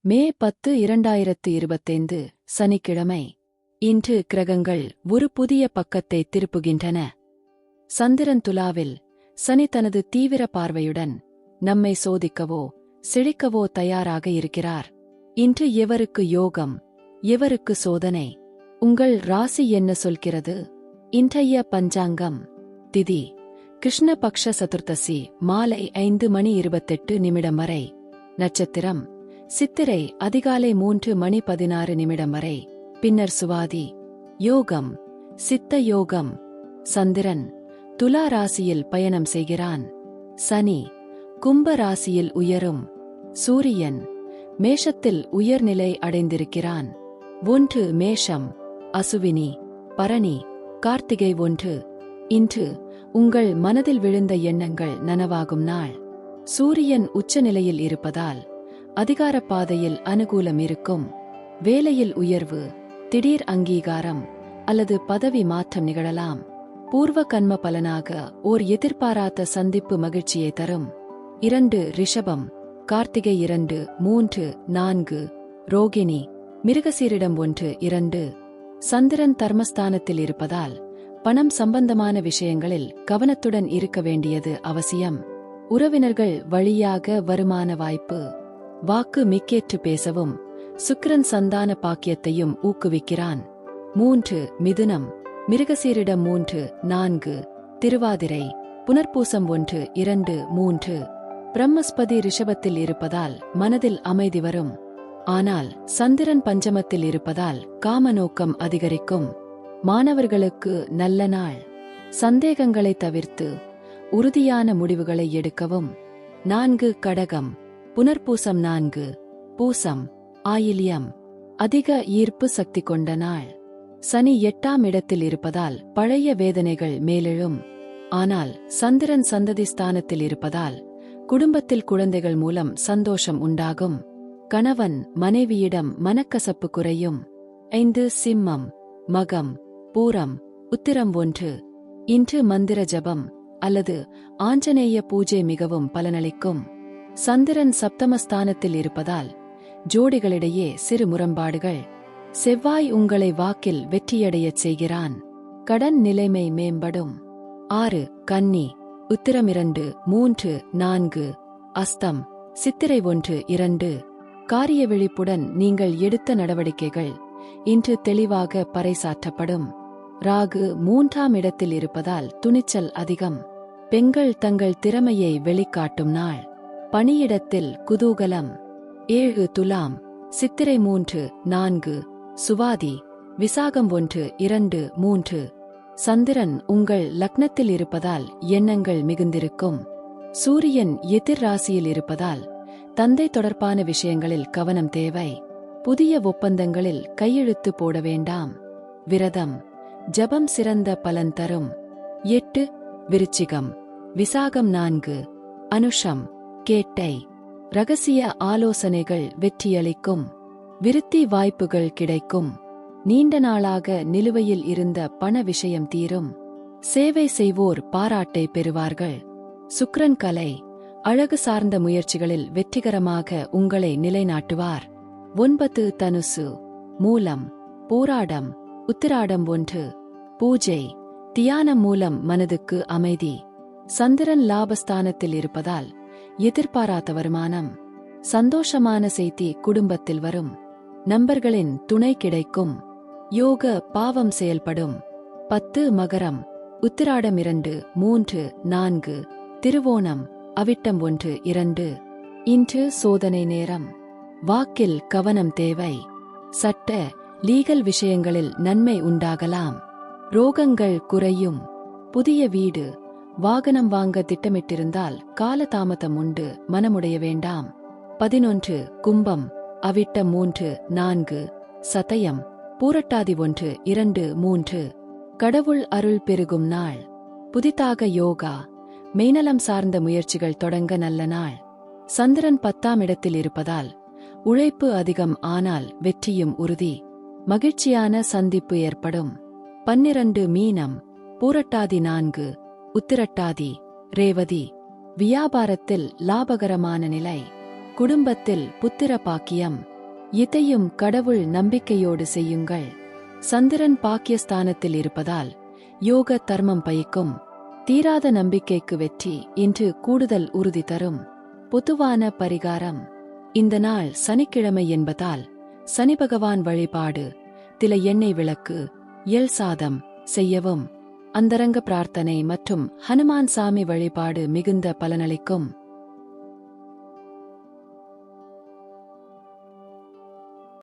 மே 10 2025 சனிக்கிழமை. இன்று கிரகங்கள் ஒரு புதிய பக்கத்தை திருப்புகின்றன. சந்திரன் துலாவில், சனி தனது தீவிர பார்வையுடன் நம்மை சோதிக்கவோ சிழிக்கவோ தயாராக இருக்கிறார். இன்று எவருக்கு யோகம், எவருக்கு சோதனை? உங்கள் ராசி என்ன சொல்கிறது? இன்றைய பஞ்சாங்கம். திதி கிருஷ்ண பக்ஷ சதுர்த்தசி மாலை 5:28 வரை. நட்சத்திரம் சித்திரை அதிகாலை 3:16 வரை. பின்னர் சுவாதி. யோகம் சித்த யோகம். சந்திரன் துலா ராசியில் பயணம் செய்கிறான். சனி கும்ப ராசியில் உயரும். சூரியன் மேஷத்தில் உயர்நிலை அடைந்திருக்கிறான். 1 மேஷம், அசுவினி, பரணி, கார்த்திகை 1. இன்று உங்கள் மனதில் விழுந்த எண்ணங்கள் நனவாகும் நாள். சூரியன் உச்சநிலையில் இருப்பதால் அதிகார பாதையில் அனுகூலம் இருக்கும். வேலையில் உயர்வு, திடீர் அங்கீகாரம் அல்லது பதவி மாற்றம் நிகழலாம். பூர்வ கன்ம பலனாக ஓர் எதிர்பாராத சந்திப்பு மகிழ்ச்சியை தரும். 2 ரிஷபம், கார்த்திகை 2, 3, 4, ரோகிணி, மிருகசீரிடம் 1, 2. சந்திரன் தர்மஸ்தானத்தில் இருப்பதால் பணம் சம்பந்தமான விஷயங்களில் கவனத்துடன் இருக்க வேண்டியது அவசியம். உறவினர்கள் வழியாக வருமான வாய்ப்பு. வாக்கு மிக்கேற்று பேசவும் சுக்கிரன் சந்தான பாக்கியத்தையும் ஊக்குவிக்கிறான். 3 மிதுனம், மிருகசீரிடம் 3, 4, திருவாதிரை, புனர்பூசம் 1, 2, 3. பிரம்மஸ்பதி ரிஷபத்தில் இருப்பதால் மனதில் அமைதி வரும். ஆனால் சந்திரன் பஞ்சமத்தில் இருப்பதால் காமநோக்கம் அதிகரிக்கும். மாணவர்களுக்கு நல்ல நாள். சந்தேகங்களை தவிர்த்து உறுதியான முடிவுகளை எடுக்கவும். 4 கடகம், புனர்பூசம் 4, பூசம், ஆயில்யம், அதிக ஈர்ப்பு சக்தி கொண்ட நாள். சனி 8ஆம் இடத்தில் இருப்பதால் பழைய வேதனைகள் மேலெழும். ஆனால் சந்திரன் சந்ததி ஸ்தானத்தில் இருப்பதால் குடும்பத்தில் குழந்தைகள் மூலம் சந்தோஷம் உண்டாகும். கணவன் மனைவியிடம் மனக்கசப்பு குறையும். 5 சிம்மம், மகம், பூரம், உத்திரம் 1. இன்று மந்திர ஜபம் அல்லது ஆஞ்சநேய பூஜை மிகவும் பலனளிக்கும். சந்திரன் சப்தமஸ்தானத்தில் இருப்பதால் ஜோடிகளிடையே சிறு முரண்பாடுகள். செவ்வாய் உங்களை வாக்கில் வெற்றியடையச் செய்கிறான். கடன் நிலைமை மேம்படும். 6 கன்னி, உத்திரம் 2, 3, 4, அஸ்தம், சித்திரை 1, 2. காரிய விழிப்புடன் நீங்கள் எடுத்த நடவடிக்கைகள் இன்று தெளிவாக பறைசாற்றப்படும். ராகு 3ஆம் இடத்தில் இருப்பதால் துணிச்சல் அதிகம். பெண்கள் தங்கள் திறமையை வெளிக்காட்டும் நாள். பணியிடத்தில் குதூகலம். 7 துலாம், சித்திரை 3, 4, சுவாதி, விசாகம் 1, 2, 3. சந்திரன் உங்கள் லக்னத்தில் இருப்பதால் எண்ணங்கள் மிகுந்திருக்கும். சூரியன் எதிர் ராசியில் இருப்பதால் தந்தை தொடர்பான விஷயங்களில் கவனம் தேவை. புதிய ஒப்பந்தங்களில் கையெழுத்து போட வேண்டாம். விரதம் ஜபம் சிறந்த பலன் தரும். 8 விருச்சிகம், விசாகம் 4, அனுஷம், கேட்டை, ரகசிய ஆலோசனைகள் வெற்றியளிக்கும். விருத்தி வாய்ப்புகள் கிடைக்கும். நீண்ட நாளாக நிலுவையில் இருந்த பண விஷயம் தீரும். சேவை செய்வோர் பாராட்டை பெறுவார்கள். சுக்கிரன் கலை, அழகு சார்ந்த முயற்சிகளில் வெற்றிகரமாக உங்களை நிலைநாட்டுவார். 9 தனுசு, மூலம், போராடம், உத்திராடம் 1. பூஜை தியானம் மூலம் மனதுக்கு அமைதி. சந்திரன் லாபஸ்தானத்தில் இருப்பதால் எதிர்பாராத வருமானம். சந்தோஷமான செய்தி குடும்பத்தில் வரும். நண்பர்களின் துணை கிடைக்கும். யோக பாவம் செயல்படும். 10 மகரம், உத்திராடம் 2, 3, 4, திருவோணம், அவிட்டம் 1, 2. இன்று சோதனை நேரம். வாக்கில் கவனம் தேவை. சட்ட லீகல் விஷயங்களில் நன்மை உண்டாகலாம். ரோகங்கள் குறையும். புதிய வீடு, வாகனம் வாங்க திட்டமிட்டிருந்தால் காலதாமதம் உண்டு, மனமுடைய வேண்டாம். 11 கும்பம், அவிட்டம் 3, 4, சதயம், பூரட்டாதி 1, 2, 3. கடவுள் அருள் பெருகும் நாள். புதிதாக யோகா, மெய்நலம் சார்ந்த முயற்சிகள் தொடங்க நல்ல நாள். சந்திரன் 10ஆம் இடத்தில் இருப்பதால் உழைப்பு அதிகம், ஆனால் வெற்றியும் உறுதி. மகிழ்ச்சியான சந்திப்பு ஏற்படும். 12 மீனம், பூரட்டாதி 4, உத்திரட்டாதி, ரேவதி. வியாபாரத்தில் லாபகரமான நிலை. குடும்பத்தில் புத்திர பாக்கியம். இதையும் கடவுள் நம்பிக்கையோடு செய்யுங்கள். சந்திரன் பாக்கியஸ்தானத்தில் இருப்பதால் யோக தர்மம் பயக்கும். தீராத நம்பிக்கைக்கு வெற்றி இன்று கூடுதல் உறுதி தரும். பொதுவான பரிகாரம். இந்த நாள் சனிக்கிழமை என்பதால் சனி பகவான் வழிபாடு, தில எண்ணெய் விளக்கு, எள் சாதம் செய்யவும். அந்தரங்க பிரார்த்தனை மற்றும் ஹனுமான் சாமி வழிபாடு மிகுந்த பலனளிக்கும்.